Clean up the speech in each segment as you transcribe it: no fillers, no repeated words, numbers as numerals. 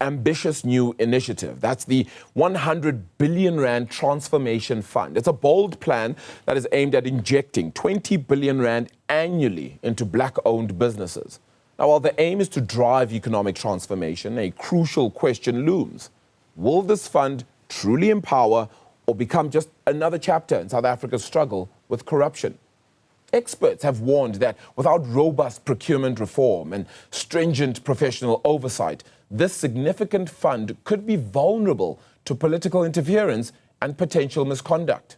ambitious new initiative. That's the 100 billion Rand Transformation Fund. It's a bold plan that is aimed at injecting 20 billion Rand annually into black-owned businesses. Now, while the aim is to drive economic transformation, a crucial question looms. Will this fund truly empower or become just another chapter in South Africa's struggle with corruption? Experts have warned that without robust procurement reform and stringent professional oversight, this significant fund could be vulnerable to political interference and potential misconduct.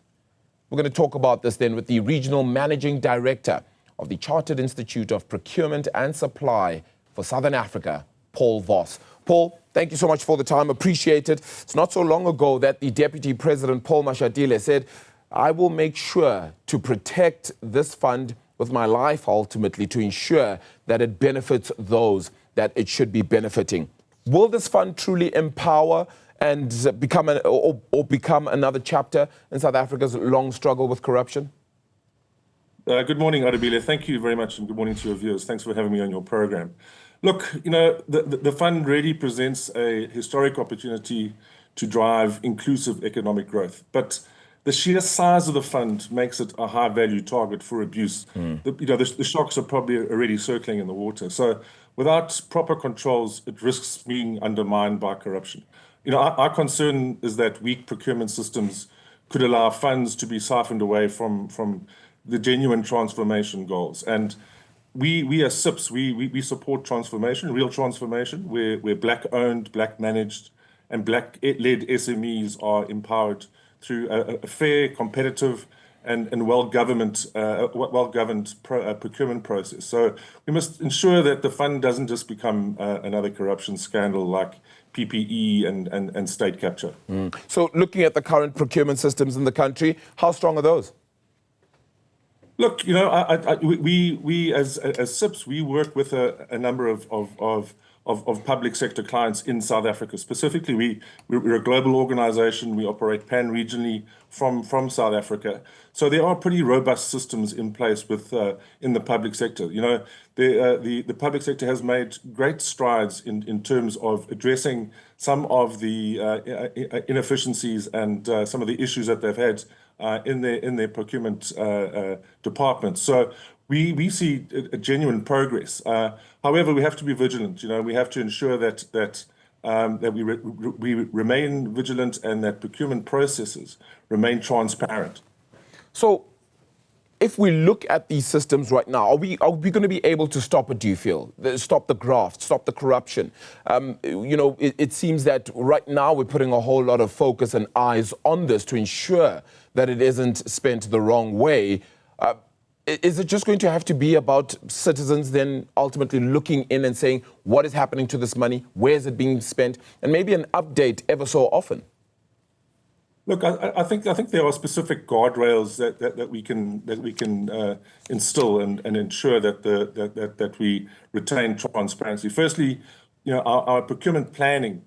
We're going to talk about this then with the Regional Managing Director of the Chartered Institute of Procurement and Supply for Southern Africa, Paul Voss. Paul, thank you so much for the time. Appreciate it. It's not so long ago that the Deputy President, Paul Mashatile, said, I will make sure to protect this fund with my life, ultimately, to ensure that it benefits those that it should be benefiting. Will this fund truly empower and become become another chapter in South Africa's long struggle with corruption? Good morning, Adebile. Thank you very much, and good morning to your viewers. Thanks for having me on your program. Look, you know, the fund really presents a historic opportunity to drive inclusive economic growth, but the sheer size of the fund makes it a high-value target for abuse. The sharks are probably already circling in the water. So without proper controls, it risks being undermined by corruption. You know, our concern is that weak procurement systems could allow funds to be siphoned away from the genuine transformation goals. And we as CIPS, we support transformation, real transformation, where black-owned, black-managed, and black-led SMEs are empowered through a fair, competitive, and well-governed procurement process. So we must ensure that the fund doesn't just become another corruption scandal like PPE and state capture. So looking at the current procurement systems in the country, how strong are those? Look, you know, we as CIPS, we work with a number of public sector clients in South Africa. Specifically, we're a global organization. We operate pan-regionally from South Africa. So there are pretty robust systems in place in the public sector. You know, the public sector has made great strides in terms of addressing some of the inefficiencies and some of the issues that they've had in their procurement department. So we see a genuine progress. However, we have to be vigilant. You know, we have to ensure that we remain vigilant and that procurement processes remain transparent. So, if we look at these systems right now, are we going to be able to stop it? Do you feel stop the graft, stop the corruption? You know, it seems that right now we're putting a whole lot of focus and eyes on this to ensure that it isn't spent the wrong way. Is it just going to have to be about citizens then ultimately looking in and saying, what is happening to this money? Where is it being spent? And maybe an update ever so often? Look, I think there are specific guardrails that we can instill and ensure that we retain transparency. Firstly, you know, our procurement planning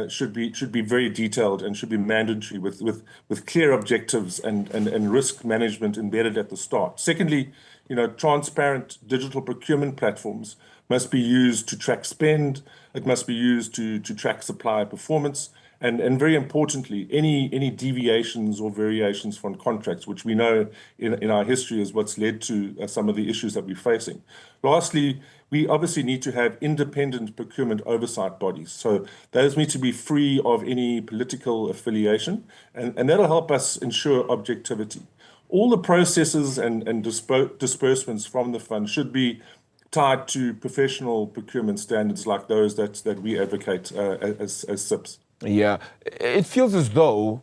should be very detailed and should be mandatory with clear objectives and risk management embedded at the start. Secondly, you know, transparent digital procurement platforms must be used to track spend. It must be used to track supplier performance. And very importantly, any deviations or variations from contracts, which we know in our history is what's led to some of the issues that we're facing. Lastly, we obviously need to have independent procurement oversight bodies. So those need to be free of any political affiliation, and that'll help us ensure objectivity. All the processes and disbursements from the fund should be tied to professional procurement standards like those that we advocate as CIPS. Yeah, it feels as though,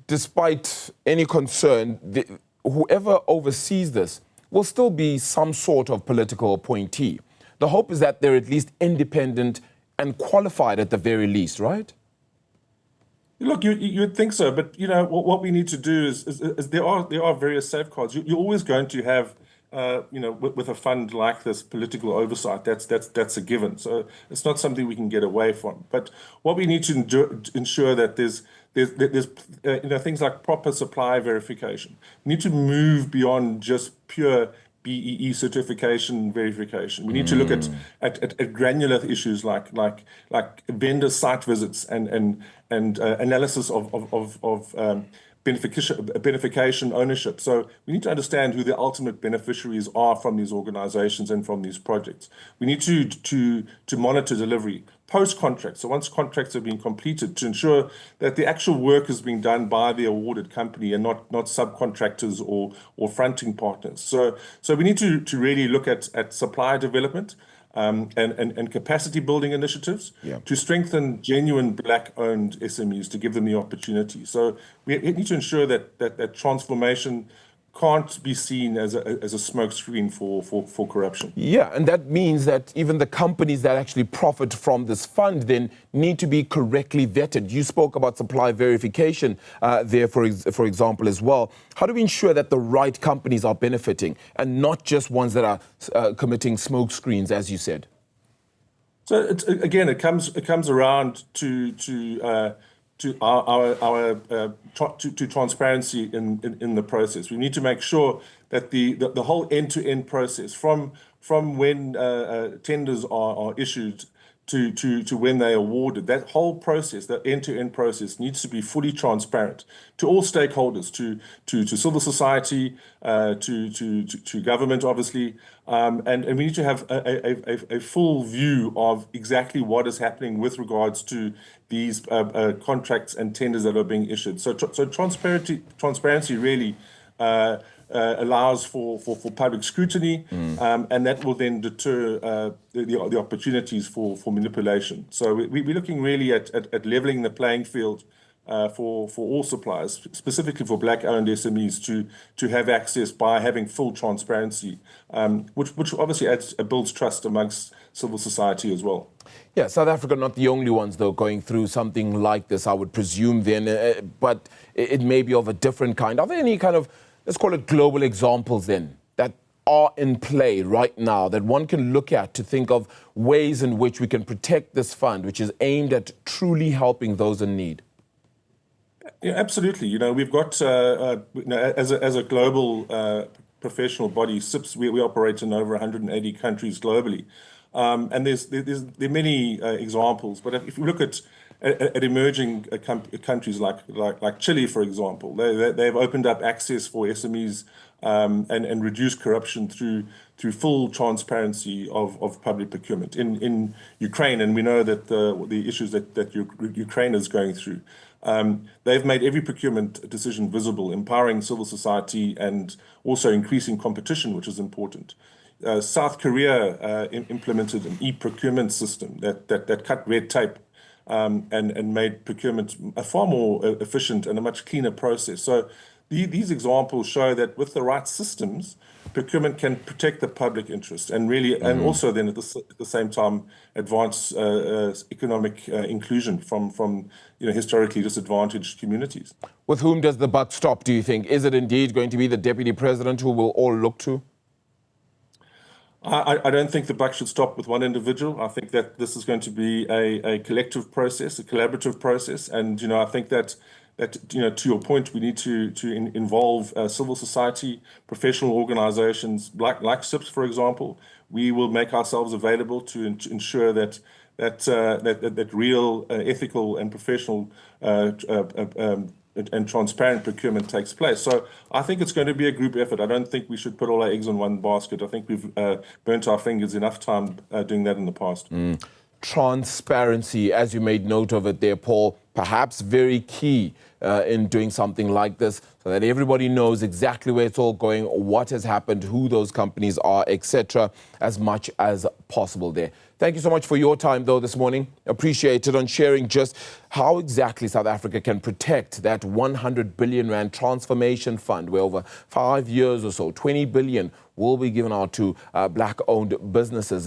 despite any concern, whoever oversees this will still be some sort of political appointee. The hope is that they're at least independent and qualified at the very least, right? Look, you'd think so, but you know what we need to do is there are various safeguards. You're always going to have you know, with a fund like this, political oversight. That's a given. So it's not something we can get away from. But what we need to ensure that there's you know, things like proper supply verification. We need to move beyond just pure BEE certification verification. We need to look at granular issues like vendor site visits and analysis of beneficiation ownership. So we need to understand who the ultimate beneficiaries are from these organizations and from these projects. We need to monitor delivery post-contract. So once contracts have been completed, to ensure that the actual work is being done by the awarded company and not subcontractors or fronting partners. So we need to really look at supplier development and capacity building initiatives to strengthen genuine Black-owned SMEs, to give them the opportunity. So we need to ensure that transformation can't be seen as a smokescreen for corruption. Yeah, and that means that even the companies that actually profit from this fund then need to be correctly vetted. You spoke about supply verification there, for example, as well. How do we ensure that the right companies are benefiting and not just ones that are committing smokescreens, as you said? So it comes around to transparency in the process. We need to make sure that the whole end-to-end process, from when tenders are issued to when they are awarded, that whole process, that end-to-end process, needs to be fully transparent to all stakeholders, to civil society, to government, obviously, and we need to have a full view of exactly what is happening with regards to these contracts and tenders that are being issued. So transparency really allows for public scrutiny, and that will then deter the opportunities for manipulation. So we're looking really at leveling the playing field for all suppliers, specifically for Black-owned SMEs, to have access by having full transparency, which obviously builds trust amongst civil society as well. Yeah, South Africa not the only ones, though, going through something like this, I would presume then, but it may be of a different kind. Are there any kind of, let's call it, global examples then that are in play right now that one can look at to think of ways in which we can protect this fund, which is aimed at truly helping those in need? Yeah, absolutely. We've got, as a global professional body, CIPS, we operate in over 180 countries globally. And there are many examples, but if you look at emerging countries like Chile, for example, they've opened up access for SMEs and reduced corruption through full transparency of public procurement. In Ukraine, and we know that the issues that Ukraine is going through, they've made every procurement decision visible, empowering civil society and also increasing competition, which is important. South Korea implemented an e-procurement system that cut red tape and made procurement a far more efficient and a much cleaner process. So these examples show that with the right systems, procurement can protect the public interest and really, and also then at the same time advance economic inclusion from historically disadvantaged communities. With whom does the buck stop, do you think? Is it indeed going to be the Deputy President who we'll all look to? I don't think the buck should stop with one individual. I think that this is going to be a collective process, a collaborative process. And, I think that to your point, we need to involve civil society, professional organizations like CIPS, for example. We will make ourselves available to ensure that real ethical and professional and transparent procurement takes place. So I think it's going to be a group effort. I don't think we should put all our eggs in one basket. I think we've burnt our fingers enough time doing that in the past. Transparency, as you made note of it there, Paul, perhaps very key in doing something like this, so that everybody knows exactly where it's all going, what has happened, who those companies are, etc., as much as possible there. Thank you so much for your time, though, this morning. Appreciate it, on sharing just how exactly South Africa can protect that 100 billion rand transformation fund, where over 5 years or so, 20 billion will be given out to Black-owned businesses.